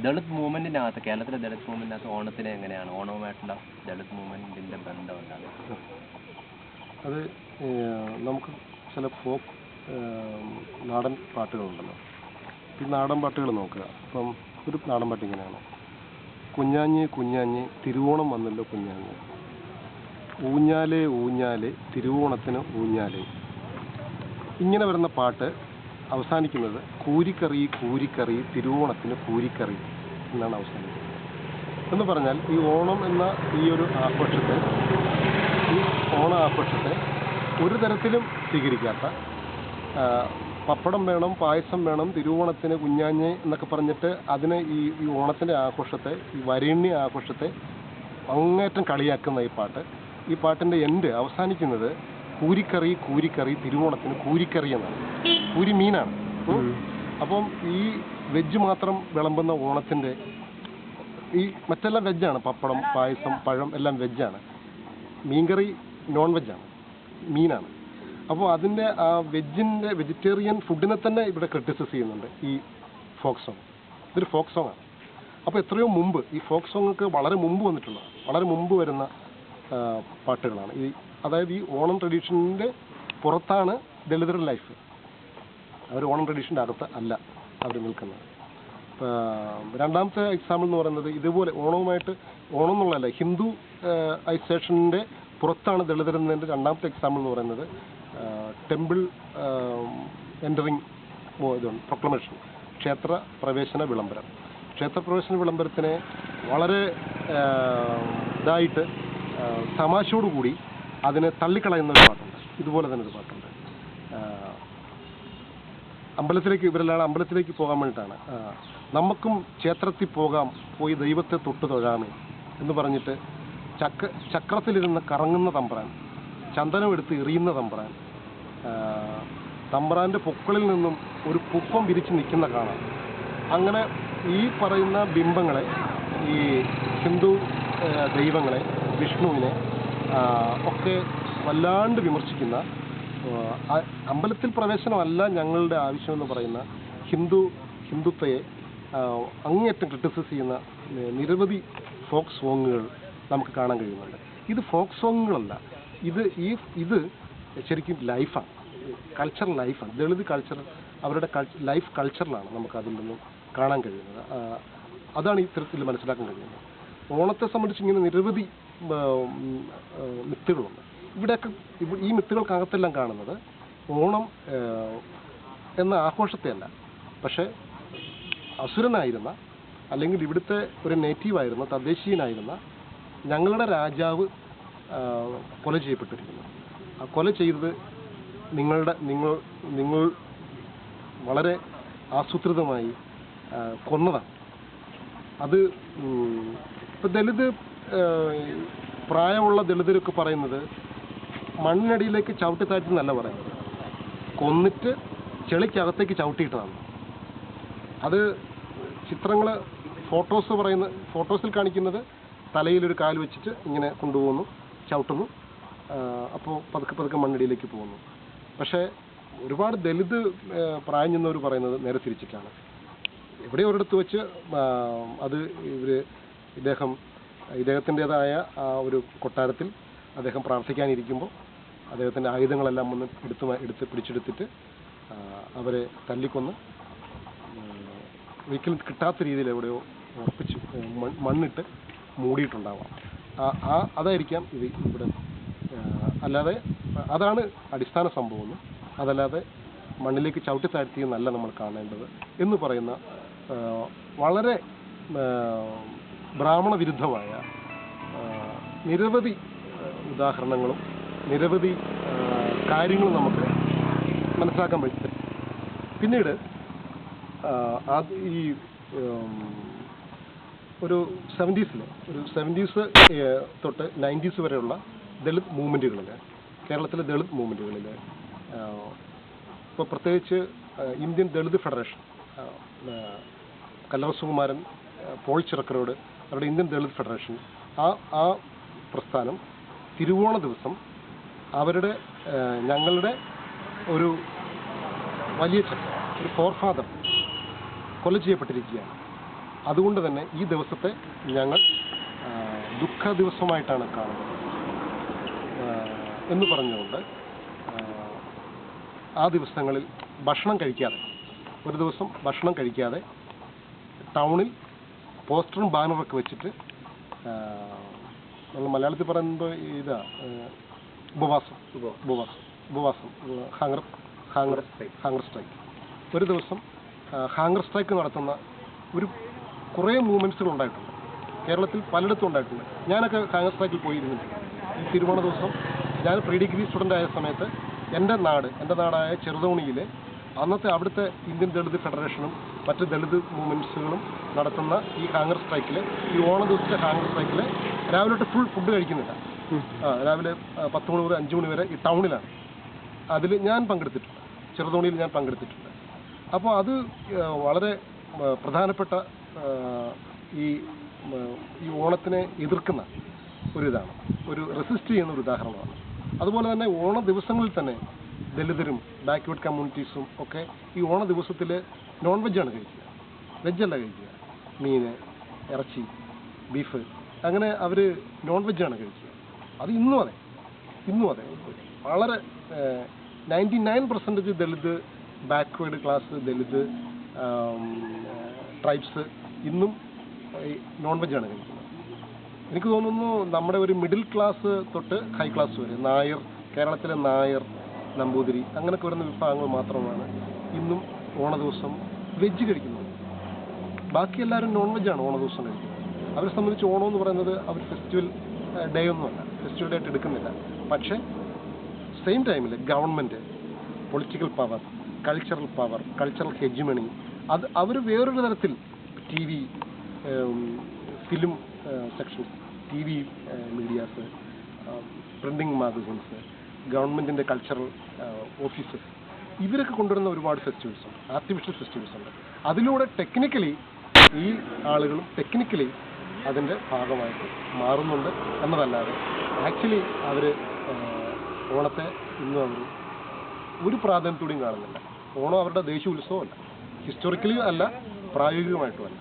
ദളിത് മൂവ്മെൻറ്റിനകത്ത്, കേരളത്തിലെ ദളിത് മൂവ്മെൻറ്റിനകത്ത് ഓണത്തിന് എങ്ങനെയാണ് ഓണവുമായിട്ടുള്ള ദളിത് മൂവ്മെൻറ്റിൻ്റെ ബന്ധം എന്താണ്? അത് നമുക്ക് ചില ഫോക്ക് നാടൻ പാട്ടുകളുണ്ടല്ലോ. ഈ നാടൻ പാട്ടുകൾ നോക്കുക. അപ്പം ഒരു നാടൻ പാട്ട് ഇങ്ങനെയാണ്: കുഞ്ഞാഞ്ഞ് കുഞ്ഞാഞ്ഞ് തിരുവോണം വന്നല്ലോ കുഞ്ഞാഞ്ഞ്, ഊഞ്ഞാലേ ഊഞ്ഞാലേ തിരുവോണത്തിന് ഊഞ്ഞാലേ. ഇങ്ങനെ വരുന്ന പാട്ട് അവസാനിക്കുന്നത് കൂരിക്കറി കൂരിക്കറി തിരുവോണത്തിന് കൂരിക്കറി എന്നാണ് അവസാനിക്കുന്നത്. എന്ന് പറഞ്ഞാൽ ഈ ഓണം എന്ന ഈ ഒരു ആഘോഷത്തെ, ഈ ഓണ ആഘോഷത്തെ ഒരു തരത്തിലും സ്വീകരിക്കാത്ത, പപ്പടം വേണം, പായസം വേണം, തിരുവോണത്തിന് കുഞ്ഞാഞ്ഞ് എന്നൊക്കെ പറഞ്ഞിട്ട് അതിനെ ഈ ഓണത്തിൻ്റെ ആഘോഷത്തെ, ഈ വരേണ്യ ആഘോഷത്തെ അങ്ങേറ്റം കളിയാക്കുന്ന ഈ പാട്ടിൻ്റെ എൻഡ് അവസാനിക്കുന്നത് കൂരിക്കറി കൂരിക്കറി തിരുവോണത്തിന് കൂരിക്കറി എന്നാണ്. കൂരി മീനാണ്. അപ്പം ഈ വെജ് മാത്രം വിളമ്പുന്ന ഓണത്തിൻ്റെ, ഈ മറ്റെല്ലാം വെജാണ്, പപ്പടം, പായസം, പഴം എല്ലാം വെജാണ്. മീൻകറി നോൺ വെജാണ്, മീനാണ്. അപ്പോൾ അതിൻ്റെ ആ വെജിറ്റേറിയൻ ഫുഡിനെ തന്നെ ഇവിടെ ക്രിട്ടിസൈസ് ചെയ്യുന്നുണ്ട് ഈ ഫോക്ക് സോങ്. ഇതൊരു ഫോക്ക് സോങ്ങാണ്. അപ്പോൾ എത്രയോ മുമ്പ് ഈ ഫോക്ക് സോങ്ങൊക്കെ വളരെ മുമ്പ് വന്നിട്ടുള്ള, വളരെ മുമ്പ് വരുന്ന പാട്ടുകളാണ്. അതായത് ഈ ഓണം ട്രഡീഷൻ്റെ പുറത്താണ് ദളിതരുടെ ലൈഫ്. അവർ ഓണം ട്രഡീഷൻ്റെ അകത്ത് അല്ല അവർ നിൽക്കുന്നത്. രണ്ടാമത്തെ എക്സാമ്പിൾ എന്ന് പറയുന്നത് ഇതുപോലെ ഓണവുമായിട്ട്, ഓണം എന്നുള്ളതല്ല, ഹിന്ദു ഐസേഷൻ്റെ പുറത്താണ് ദളിതരെന്നതിൻ്റെ രണ്ടാമത്തെ എക്സാമ്പിൾ എന്ന് പറയുന്നത് ടെമ്പിൾ എൻറ്ററിങ് ഇതുണ്ട്, പ്രൊക്ലമേഷൻ, ക്ഷേത്ര പ്രവേശന വിളംബരം. ക്ഷേത്രപ്രവേശന വിളംബരത്തിനെ വളരെ ഇതായിട്ട് തമാശയോടുകൂടി അതിനെ തള്ളിക്കളയുന്ന ഒരു പാട്ടുണ്ട്. ഇതുപോലെ തന്നെ ഒരു പാട്ടുണ്ട്. ഇവരെല്ലാം അമ്പലത്തിലേക്ക് പോകാൻ വേണ്ടിയിട്ടാണ്, നമുക്കും ക്ഷേത്രത്തിൽ പോകാം, പോയി ദൈവത്തെ തൊട്ട് തൊഴാമേ എന്ന് പറഞ്ഞിട്ട് ചക്രത്തിലിരുന്ന് കറങ്ങുന്ന തമ്പ്രാൻ, ചന്ദനമെടുത്ത് എറിയുന്ന തമ്പ്രാൻ, തമ്പ്രാൻ്റെ പൊക്കളിൽ നിന്നും ഒരു പുഷ്പം വിരിച്ച് നിൽക്കുന്ന കാണാം. അങ്ങനെ ഈ പറയുന്ന ബിംബങ്ങളെ, ഈ ഹിന്ദു ദൈവങ്ങളെ, വിഷ്ണുവിനെ ഒക്കെ വല്ലാണ്ട് വിമർശിക്കുന്ന, അമ്പലത്തിൽ പ്രവേശനമല്ല ഞങ്ങളുടെ ആവശ്യമെന്ന് പറയുന്ന ഹിന്ദുത്വയെ അങ്ങേയറ്റം ക്രിട്ടിസൈസ് ചെയ്യുന്ന നിരവധി ഫോക്ക് സോങ്ങുകൾ നമുക്ക് കാണാൻ കഴിയുന്നുണ്ട്. ഇത് ഫോക്ക് സോങ്ങുകളല്ല, ഇത് ശരിക്കും ലൈഫാണ്, കൾച്ചറൽ ലൈഫാണ്. ദളിത് കൾച്ചർ അവരുടെ ലൈഫ് കൾച്ചറിലാണ് നമുക്ക് അതിൽ നിന്നും കാണാൻ കഴിയുന്നത്. അതാണ് ഈ തരത്തിൽ മനസ്സിലാക്കാൻ കഴിയുന്നത്. ഓണത്തെ സംബന്ധിച്ച് ഇങ്ങനെ നിരവധി മിത്തുകളുണ്ട്. ഇവിടെയൊക്കെ ഈ മിത്തുകൾക്കകത്തെല്ലാം കാണുന്നത് ഓണം എന്ന ആഘോഷത്തെയല്ല, പക്ഷേ അസുരനായിരുന്ന, അല്ലെങ്കിൽ ഇവിടുത്തെ ഒരു നേറ്റീവായിരുന്ന, തദ്ദേശീയനായിരുന്ന ഞങ്ങളുടെ രാജാവ് കൊല ചെയ്യപ്പെട്ടിരിക്കുന്നു. ആ കൊല ചെയ്തത് നിങ്ങൾ വളരെ ആസൂത്രിതമായി കൊന്നതാണ്. അത് ഇപ്പോൾ ദളിത്, പ്രായമുള്ള ദളിതരൊക്കെ പറയുന്നത് മണ്ണിനടിയിലേക്ക് ചവിട്ടി താഴ്ത്തി എന്നല്ല പറയുന്നത്, കൊന്നിട്ട് ചെളിക്കകത്തേക്ക് ചവിട്ടിയിട്ടതാണ്. അത് ചിത്രങ്ങൾ, ഫോട്ടോസിൽ കാണിക്കുന്നത് തലയിലൊരു കാൽ വെച്ചിട്ട് ഇങ്ങനെ കൊണ്ടുപോകുന്നു, ചവിട്ടുന്നു, അപ്പോൾ പതുക്കെ മണ്ണിടിയിലേക്ക് പോകുന്നു. പക്ഷേ ഒരുപാട് ദളിത് പ്രായം ചെന്നവർ പറയുന്നത് നേരെ തിരിച്ചിട്ടാണ്. എവിടെ ഒരിടത്ത് വെച്ച് അത് ഇദ്ദേഹത്തിൻ്റെതായ ആ ഒരു കൊട്ടാരത്തിൽ അദ്ദേഹം പ്രാർത്ഥിക്കാനിരിക്കുമ്പോൾ അദ്ദേഹത്തിൻ്റെ ആയുധങ്ങളെല്ലാം വന്ന് പിടിച്ചെടുത്തിട്ട് അവരെ തല്ലിക്കൊന്ന് ഒരിക്കലും കിട്ടാത്ത രീതിയിൽ എവിടെയോ ഉറപ്പിച്ച് മണ്ണിട്ട് മൂടിയിട്ടുണ്ടാവാം. അതായിരിക്കാം ഇവിടെ. അല്ലാതെ അതാണ് അടിസ്ഥാന സംഭവം. അതല്ലാതെ മണ്ണിലേക്ക് ചവിട്ടി താഴ്ത്തിയെന്നല്ല നമ്മൾ കാണേണ്ടത് എന്ന് പറയുന്ന വളരെ ബ്രാഹ്മണ വിരുദ്ധമായ നിരവധി ഉദാഹരണങ്ങളും നിരവധി കാര്യങ്ങളും നമുക്ക് മനസ്സിലാക്കാൻ പറ്റും. പിന്നീട് ഈ ഒരു 70s തൊട്ട് 90s വരെയുള്ള ദളിത് മൂവ്മെൻറ്റുകളിൽ, കേരളത്തിലെ ദളിത് മൂവ്മെൻറ്റുകളിൽ, ഇപ്പോൾ പ്രത്യേകിച്ച് ഇന്ത്യൻ ദളിത് ഫെഡറേഷൻ, കല്ലറ സുകുമാരൻ, പോൾ ചിറക്കരോട്, അവരുടെ ഇന്ത്യൻ ദളിത് ഫെഡറേഷൻ, ആ പ്രസ്ഥാനം തിരുവോണ ദിവസം ഞങ്ങളുടെ ഒരു വലിയ ഒരു ഫോർഫാദർ കൊല ചെയ്യപ്പെട്ടിരിക്കുകയാണ്. അതുകൊണ്ട് തന്നെ ഈ ദിവസത്തെ ഞങ്ങൾ ദുഃഖ ദിവസമായിട്ടാണ് കാണുന്നത് എന്ന് പറഞ്ഞുകൊണ്ട് ആ ദിവസങ്ങളിൽ ഭക്ഷണം കഴിക്കാതെ, ഒരു ദിവസം ഭക്ഷണം കഴിക്കാതെ ടൗണിൽ പോസ്റ്ററും ബാനറൊക്കെ വെച്ചിട്ട് നമ്മൾ മലയാളത്തിൽ പറയുമ്പോൾ ഇതാ ഉപവാസം ഹാങ്ങർ സ്ട്രൈക്ക്. ഒരു ദിവസം ഹാങ്ങർ സ്ട്രൈക്ക് നടത്തുന്ന കുറേ മൂവ്മെൻറ്റ്സുകൾ ഉണ്ടായിട്ടുണ്ട്. കേരളത്തിൽ പലയിടത്തും ഉണ്ടായിട്ടുണ്ട്. ഞാനൊക്കെ ഹാങ്ങർ സ്ട്രൈക്കിൽ പോയിരുന്നിട്ടുണ്ട്. ഈ തിരുവോണ ദിവസം ഞാൻ പ്രീ ഡിഗ്രി സ്റ്റുഡൻ്റ് ആയ സമയത്ത് എൻ്റെ നാടായ ചെറുതോണിയിൽ അന്നത്തെ അവിടുത്തെ ഇന്ത്യൻ ദളിത് ഫെഡറേഷനും മറ്റ് ദളിത് മൂവ്മെൻറ്റ്സുകളും നടത്തുന്ന ഈ ഹാങ്ങർ സ്ട്രൈക്കിൽ, ഈ ഓണ ദിവസത്തെ ഹാങ്ങർ സ്ട്രൈക്കിൽ രാവിലെ തൊട്ട് ഫുൾ ഫുഡ് കഴിക്കുന്നില്ല. രാവിലെ 10 മണി മുതൽ 5 മണി വരെ ഈ ടൗണിലാണ്. അതിൽ ഞാൻ പങ്കെടുത്തിട്ടുണ്ട്, ചെറുതോണിയിൽ ഞാൻ പങ്കെടുത്തിട്ടുണ്ട്. അപ്പോൾ അത് വളരെ പ്രധാനപ്പെട്ട ഈ ഓണത്തിനെ എതിർക്കുന്ന ഒരിതാണ്, ഒരു റെസിസ്റ്റ് ചെയ്യുന്ന ഒരു ഉദാഹരണമാണ്. അതുപോലെ തന്നെ ഓണ ദിവസങ്ങളിൽ തന്നെ ദലിതരും ബാക്ക്വേർഡ് കമ്മ്യൂണിറ്റീസും ഒക്കെ ഈ ഓണ ദിവസത്തിൽ നോൺ വെജാണ് കഴിക്കുക, വെജല്ല കഴിക്കുക. മീൻ, ഇറച്ചി, ബീഫ്, അങ്ങനെ അവർ നോൺ വെജാണ് കഴിക്കുക. അത് ഇന്നും അതെ വളരെ 99% Dalit, backward class Dalit tribes ഇന്നും നോൺ വെജാണ് കഴിക്കുന്നത്. എനിക്ക് തോന്നുന്നു നമ്മുടെ ഒരു മിഡിൽ ക്ലാസ് തൊട്ട് ഹൈ ക്ലാസ് വരെ, നായർ, കേരളത്തിലെ നായർ, നമ്പൂതിരി അങ്ങനെയൊക്കെ വരുന്ന വിഭാഗങ്ങൾ മാത്രമാണ് ഇന്നും ഓണ ദിവസം വെജ് കഴിക്കുന്നത്. ബാക്കി എല്ലാവരും നോൺ വെജാണ് ഓണ ദിവസം കഴിക്കുന്നത്. അവരെ സംബന്ധിച്ച് ഓണം എന്ന് പറയുന്നത് അവർ ഫെസ്റ്റിവൽ ഡേ ഒന്നുമല്ല, ഫെസ്റ്റിവൽ ഡേ ആയിട്ട് എടുക്കുന്നില്ല. പക്ഷേ സെയിം ടൈമിൽ government, political power, cultural hegemony, അത് അവർ വേറൊരു തരത്തിൽ TV, film sections, TV medias, printing magazines, ഗവൺമെൻറ്റിൻ്റെ കൾച്ചറൽ ഓഫീസസ്, ഇവരൊക്കെ കൊണ്ടുവരുന്ന ഒരുപാട് ഫെസ്റ്റിവൽസ് ഉണ്ട്, ആർട്ടിഫിഷ്യൽ ഫെസ്റ്റിവൽസ് ഉണ്ട്. അതിലൂടെ ടെക്നിക്കലി ഈ ആളുകളും അതിൻ്റെ ഭാഗമായിട്ട് മാറുന്നുണ്ട് എന്നതല്ലാതെ ആക്ച്വലി അവർ ഓണത്തെ ഇന്നും അവർ ഒരു പ്രാധാന്യത്തോടെയും കാണുന്നില്ല. ഓണം അവരുടെ ദേശീയ ഉത്സവമല്ല, ഹിസ്റ്റോറിക്കലി അല്ല, പ്രായോഗികമായിട്ടുമല്ല.